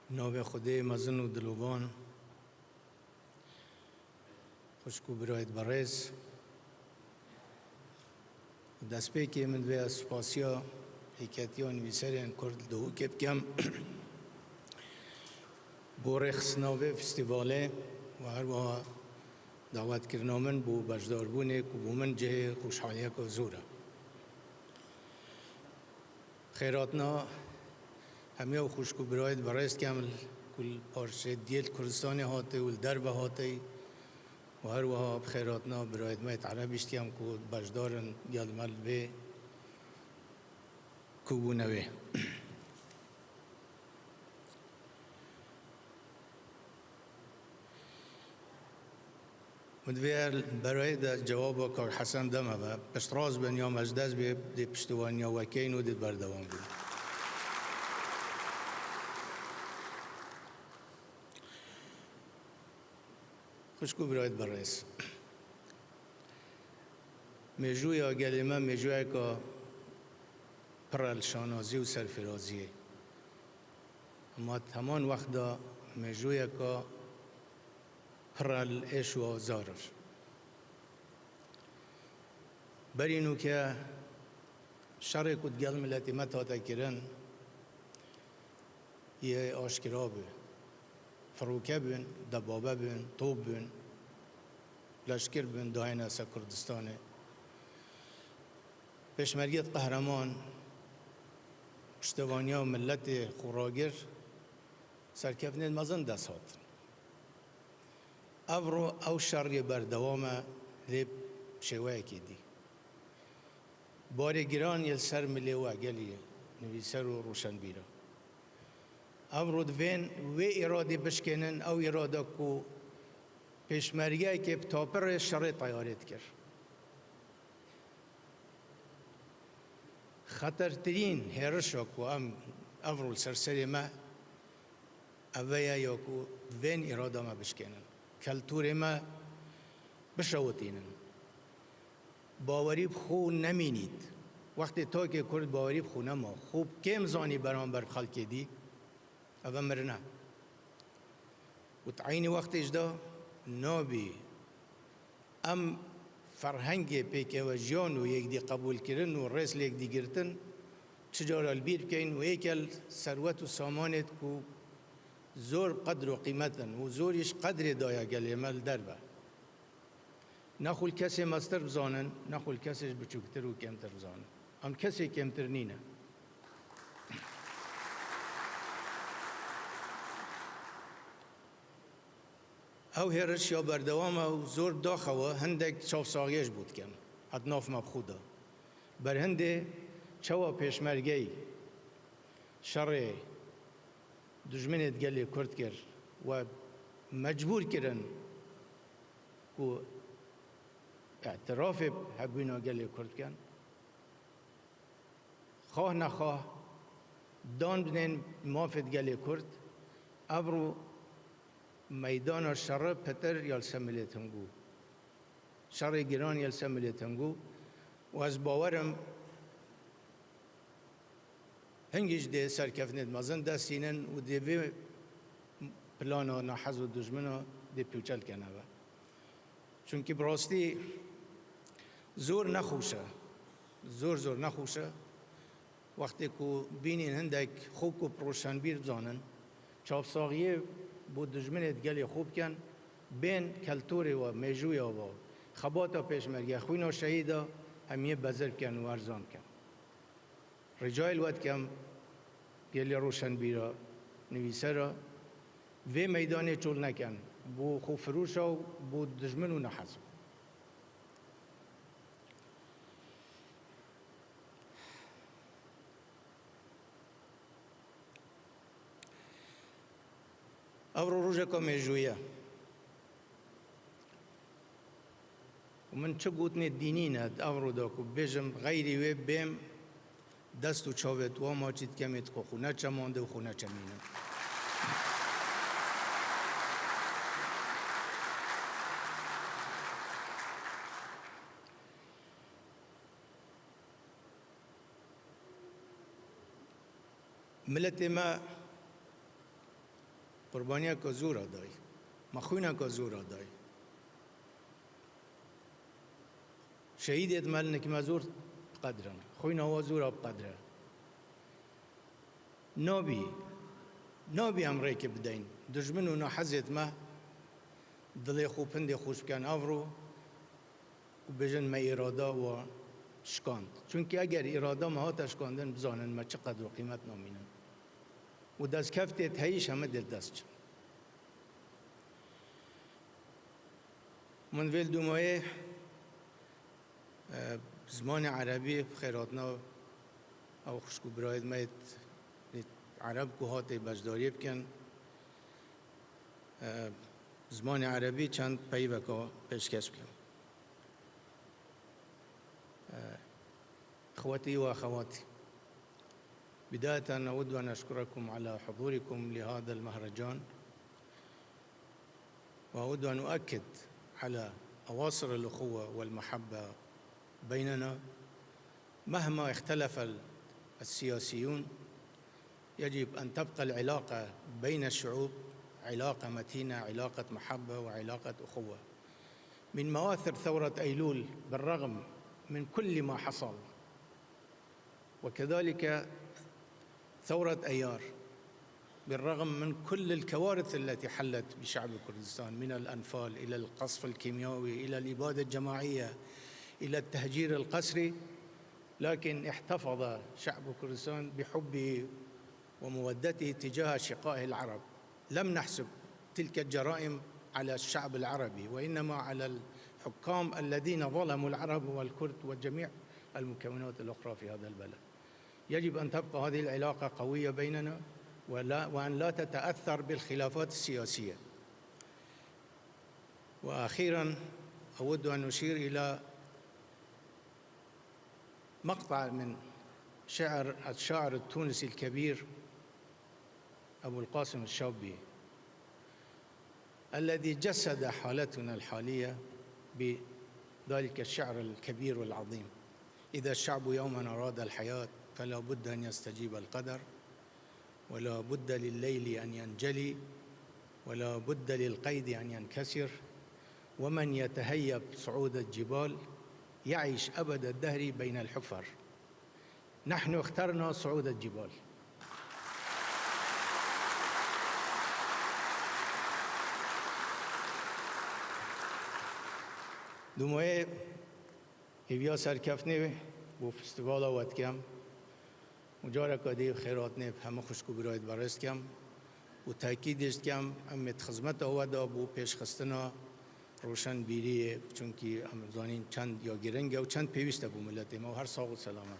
ناو خدای مزن و دلوان خوشکو برایت برز دست پیکی من دوی از سپاسیا حکایتیان نویسرین کرد دو که بکم بو رخص ناوه فستیواله و هر وها دعوت کرنامن بو بجدار بونه که بو من جه خوشحالیه که زوره خیراتنا همه و خوشکو برایت برایست کامل کل پارچه دیل کردستانی هاته و درب هاته و هر وها بخیراتنا برایت مایت عربیشت کم که بجدارن یاد مل به کوبو نوه مدویر برای دا جواب کار حسن دمه و پشتراز بن یا مجدز به دی پشتوانی یا وکین و دی بردوان بود خوشکو برایت برایست میجوی آگلیمه میجوی که پرل شانازی و سرفرازیه اما همان وقت دا میجوی که پرل ایش و آزارش برینو که شر کد گل ملتی متاتا کرن یه آشکرا بی فروکه بین دبابه بین توب بین لشکر بین داین از کردستانه پشمرگیت قهرمان پشتوانیا و ملت خوراگر سرکفنید مزن دست هات او شر بردوامه لیب شوائه که دی بار گران یل سر ملی و اگلیه نویسر و روشن بیره او دوین و اراده بشکنن او اراده کو پیشمرگه که بتاپر شر تیارت کرد خطرترین هرشا کو ام اورول سرسری ما اویا یا کو دوین اراده ما بشکنن کلتور ما بشوتینن باوری بخو نمینید وقتی تا که کرد باوری بخو نما خوب کم زانی برانبر خلقی دی او مرنه و تعیین وقت اجدا نابی ام فرهنگ پیک و جان و یک دی قبول کردن و رسل یک دی گرتن چجار البیر کن و یکل ثروت و سامانت کو زور قدر و قیمتن و زورش قدر دایا گلیمل دربه نخول کسی مستر بزانن نخول کسیش بچوکتر و کمتر بزانن ام کسی کمتر نینه او هرش یا بردوام او زور داخوه هندک چاف ساغیش بود کن ادناف مبخوده بر هنده چوا پیشمرگی شر دجمنت گلی کرد کرد و مجبور کردن که اعتراف حبینا گلی کرد کن خواه نخواه دان بنین مافت گلی کرد ابرو میدان شر پتر یال سملیتنگو شر گران یال سملیتنگو و از باورم هنگیش ده سرکفنید مزن دستینن و ده پلانا نحز و دجمنا ده پیوچل کنه با چونکه براستی زور نخوشه زور نخوشه وقتی که بینین هندک خوب و پروشنبیر بزانن چاپ ساغیه بود دجمنت گلی خوب کن بین کلتور و میجوی و خباتا پیشمرگی خوین و شهیده همیه بزرگ کن و ارزان کن رجال وقت کم گلی روشن بیرا نویسرا و میدان چول نکن بو خوب فروش و بو دجمن و نحزو او روزه که میجویه و من چه گوتنی دینی ند او رو دا که بجم غیری و بیم دست و چاوت و ما چید کمیت که خونه چه مانده و خونه چه مینه ملت ما قربانیه که زور دای مخونه که زور دای شهیدت مال نکی مزور قدرن خوین هوا زور اب قدره نابی امری که بدین دشمن و نحزت ما دلی خوب پند خوش کن آورو و بجن ما اراده و شکاند چونکه اگر اراده ما هات شکاندن بزانن ما چقدر و قیمت نامینن و دست کفتت هیش همه دل دست چن من ویل دومایه زمان عربی خیراتنا او خوشکو براید مایت عرب کو هاته بجداری بکن زمان عربي چند پیوکا پیشکش بکن اخوتي واخواتي بداية أود أن أشكركم على حضوركم لهذا المهرجان وأود أن أؤكد على أواصر الأخوة والمحبة بيننا مهما اختلف السياسيون يجب أن تبقى العلاقة بين الشعوب علاقة متينة علاقة محبة وعلاقة أخوة من مواثر ثورة أيلول بالرغم من كل ما حصل وكذلك ثورة أيار بالرغم من كل الكوارث التي حلت بشعب كردستان من الأنفال إلى القصف الكيميائي إلى الإبادة الجماعية إلى التهجير القسري لكن احتفظ شعب كردستان بحبه ومودته تجاه أشقائه العرب لم نحسب تلك الجرائم على الشعب العربي وإنما على الحكام الذين ظلموا العرب والكرد وجميع المكونات الأخرى في هذا البلد يجب أن تبقى هذه العلاقة قوية بيننا وأن لا تتأثر بالخلافات السياسية وأخيراً أود أن أشير إلى مقطع من الشاعر التونسي الكبير أبو القاسم الشابي الذي جسد حالتنا الحالية بذلك الشعر الكبير والعظيم إذا الشعب يوما أراد الحياة فلا بد أن يستجيب القدر ولا بد لليل أن ينجلي ولا بد للقيد أن ينكسر ومن يتهيب صعود الجبال يعيش أبد الدهر بين الحفر نحن اخترنا صعود الجبال دومایه هیویا سرکفنه و فستیوال آواد کم و جارا کادی خیرات نه همه خوشکو براید برست کم و تاکیدش کم امت خدمت آواد آبو پیش خستنا روشن بیریه چونکی امزانین چند یا گرنگه و چند پیوسته بو ملت ما و هر ساق و سلامت